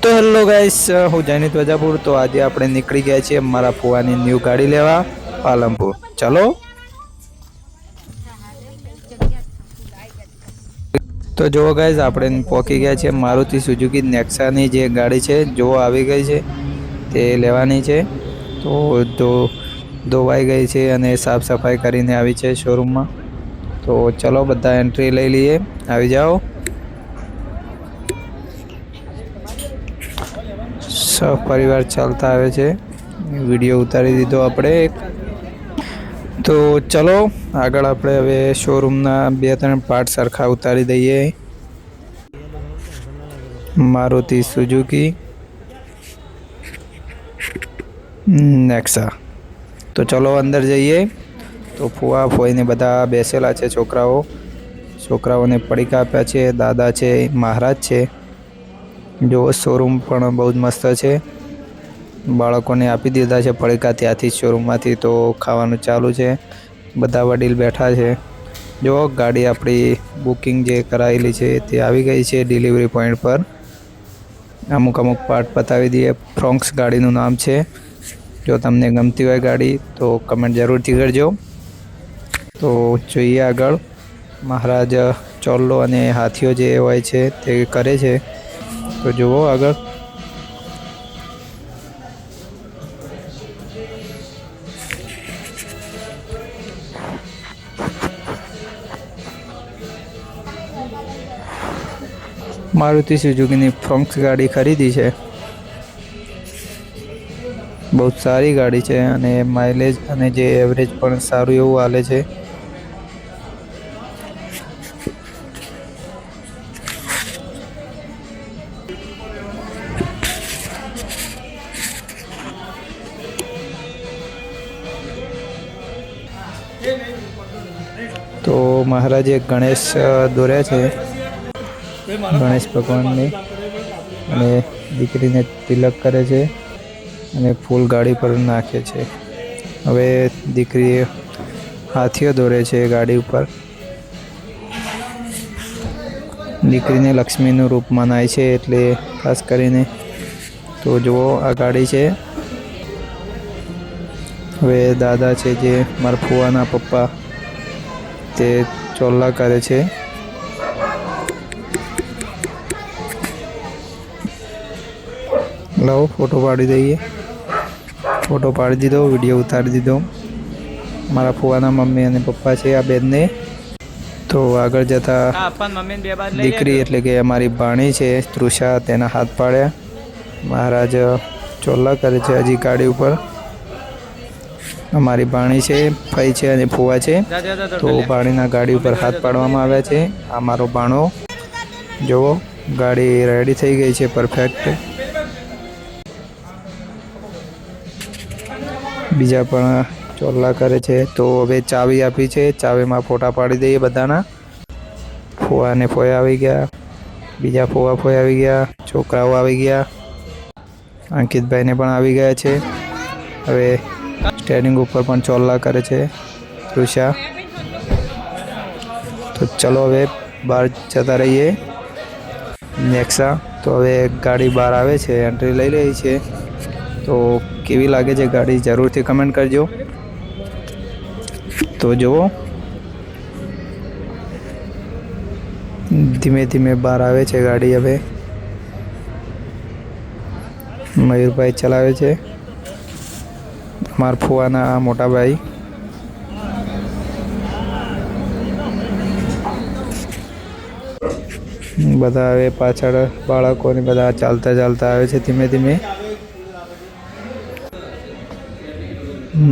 તો hello guys, હું જૈનિત વજાપુર. તો આજે આપણે નીકળી ગયા છીએ મારા ફુવાની ન્યૂ ગાડી લેવા પાલનપુર. ચલો. તો જુઓ ગાઈસ, આપણે પહોંચી ગયા છે મારુતિ સુઝુકી નેક્સાની જે ગાડી છે જો આવી ગઈ છે, તે લેવાની છે. તો ધોવાઈ ગઈ છે અને સાફ સફાઈ કરીને આવી છે શોરૂમમાં. તો ચલો બધા એન્ટ્રી લઈ લઈએ, આવી જાઓ. સહપરિવાર ચાલતા આવે છે, વિડીયો ઉતારી દીધો આપણે. તો ચલો આગળ આપણે હવે શોરૂમના 2-3 પાર્ટ સરખા ઉતારી દઈએ. મારુતિ સુઝુકી નેક્સા. તો ચલો અંદર જઈએ. તો ફુવા ફોઈને બધા બેસેલા છે, છોકરાઓને પડીકા આપ્યા છે. દાદા છે, મહારાજ છે. જો શોરૂમ પણ બહુ જ મસ્ત છે. બાળકોને આપી દીધા છે પડીકા ત્યાંથી શોરૂમમાંથી. તો ખાવાનું ચાલુ છે, બધા વડીલ બેઠા છે. જો ગાડી આપણી બુકિંગ જે કરાયેલી છે તે આવી ગઈ છે ડિલિવરી પોઈન્ટ પર. અમુક પાર્ટ બતાવી દઈએ. ફ્રોન્ક્સ ગાડીનું નામ છે. જો તમને ગમતી હોય ગાડી તો કમેન્ટ જરૂરથી કરજો. તો જોઈએ આગળ. મહારાજ ચોલ્લો અને હાથીઓ જે હોય છે તે કરે છે. તો જુઓ આગળ. મારુતિ સુઝુકીની ફ્રોન્ક્સ ગાડી ખરીદી છે. બહુ સારી ગાડી છે અને માઇલેજ અને જે એવરેજ પણ સારું એવું હાલે છે. તો મહારાજે ગણેશ દોર્યા છે, ગણેશ ભગવાનને, અને દીકરીને તિલક કરે છે અને ફૂલ ગાડી પર નાખે છે. હવે દીકરીએ હાથીઓ દોરે છે ગાડી ઉપર. દીકરીને લક્ષ્મીનું રૂપ મનાય છે એટલે ખાસ કરીને. તો જુઓ આ ગાડી છે. હવે દાદા છે જે મારા ફુવાના પપ્પા, તે ચોલ્લા કરે છે. લાવો ફોટો પાડી દઈએ. ફોટો પાડી દીધો, વિડીયો ઉતારી દીધો. મારા ફુવાના મમ્મી અને પપ્પા છે આ બેનને. તો આગળ જતા દીકરી એટલે કે અમારી ભાણી છે તૃષા, તેના હાથ પાડ્યા. મહારાજ ચોલ્લા કરે છે હજી ગાડી ઉપર. અમારી ભાણી છે, ફઈ છે અને ફુવા છે. તો ભાણીના ગાડી ઉપર હાથ પાડવામાં આવ્યા છે. આ મારો ભાણો. જુઓ ગાડી રેડી થઈ ગઈ છે પરફેક્ટ. બીજા પણ ચોલ્લા કરે છે. તો હવે ચાવી આપી છે, ચાવીમાં ફોટા પાડી દઈએ બધાના. ફુવા અને ફોઈ આવી ગયા, બીજા ફુવા ફોઈ આવી ગયા, છોકરાઓ આવી ગયા, અંકિતભાઈને પણ આવી ગયા છે. હવે સ્ટેરિંગ ઉપર પણ ચોલ્લા કરે છે તૃષા. તો ચલો હવે બહાર જતા રહીએ. નેક્સા. તો હવે ગાડી બહાર આવે છે, એન્ટ્રી લઈ રહી છે. તો કેવી લાગે છે ગાડી જરૂરથી કમેન્ટ કરજો. તો જુઓ ધીમે ધીમે બહાર આવે છે ગાડી. હવે મયુરભાઈ ચલાવે છે, મારા ફુવાના મોટા ભાઈ. બધા હવે પાછળ બાળકોને બધા ચાલતા આવે છે ધીમે ધીમે.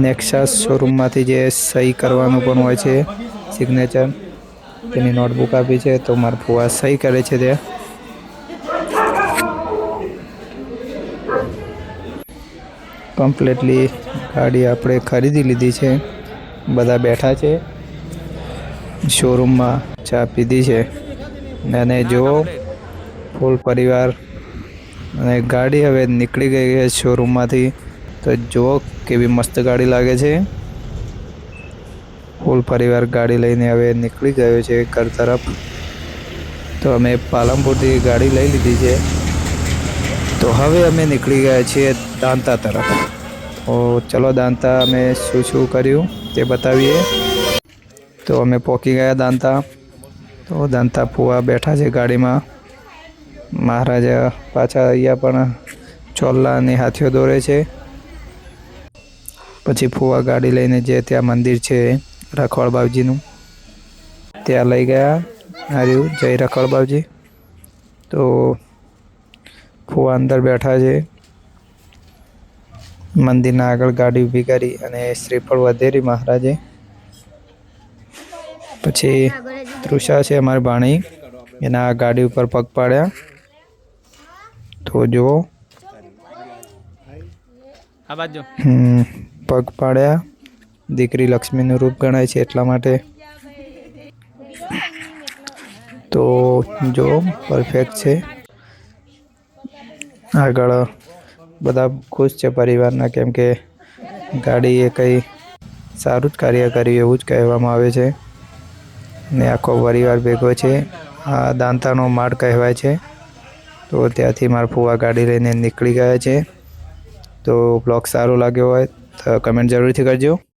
નેક્સા શોરૂમમાંથી જે સહી કરવાનું પણ હોય છે, સિગ્નેચર, તેની નોટબુક આપી છે. તો મારા ફુવા સહી કરે છે ત્યાં. કમ્પ્લીટલી ગાડી આપણે ખરીદી લીધી છે. બધા બેઠા છે શોરૂમમાં, ચા પીધી છે. અને જુઓ ફૂલ પરિવાર અને ગાડી હવે નીકળી ગઈ છે શોરૂમમાંથી. તો જુઓ કેવી મસ્ત ગાડી લાગે છે. ફૂલ પરિવાર ગાડી લઈને હવે નીકળી ગયો છે ઘર તરફ. તો અમે પાલનપુરથી ગાડી લઈ લીધી છે. તો હવે અમે નીકળી ગયા છીએ દાંતા તરફ. તો ચલો દાંતા અમે શું કર્યું તે બતાવીએ. તો અમે પહોંચી ગયા દાંતા. તો દાંતા ફુવા બેઠા છે ગાડીમાં. મહારાજા પાછા અહીંયા પણ ચોલ્લા અને હાથીઓ દોરે છે. પછી ફુવા ગાડી લઈને જે ત્યાં મંદિર છે રખવાળ બાવજીનું ત્યાં લઈ ગયા. હાર્યું જય રખવાળ બાવજી. તો ફુવા અંદર બેઠા છે. મંદિરના આગળ ગાડી ઊભી કરી અને શ્રીફળ વધેરી મહારાજે. પછી તૃષા છે અમારી ભાણી, એના ગાડી ઉપર પગ પાડ્યા. તો જુઓ પગ પાડ્યા. દીકરી લક્ષ્મીનું રૂપ ગણાય છે એટલા માટે. તો જો પરફેક્ટ છે. આગળ બધા ખુશ છે પરિવારના, કેમ કે ગાડીએ કંઈ સારું જ કાર્ય કર્યું એવું જ કહેવામાં આવે છે. ને આખો પરિવાર ભેગો છે. આ દાંતાનો માળ કહેવાય છે. તો ત્યાંથી મારા ફુવા ગાડી લઈને નીકળી ગયા છે. તો બ્લોગ સારો લાગ્યો હોય તો કમેન્ટ જરૂરથી કરજો.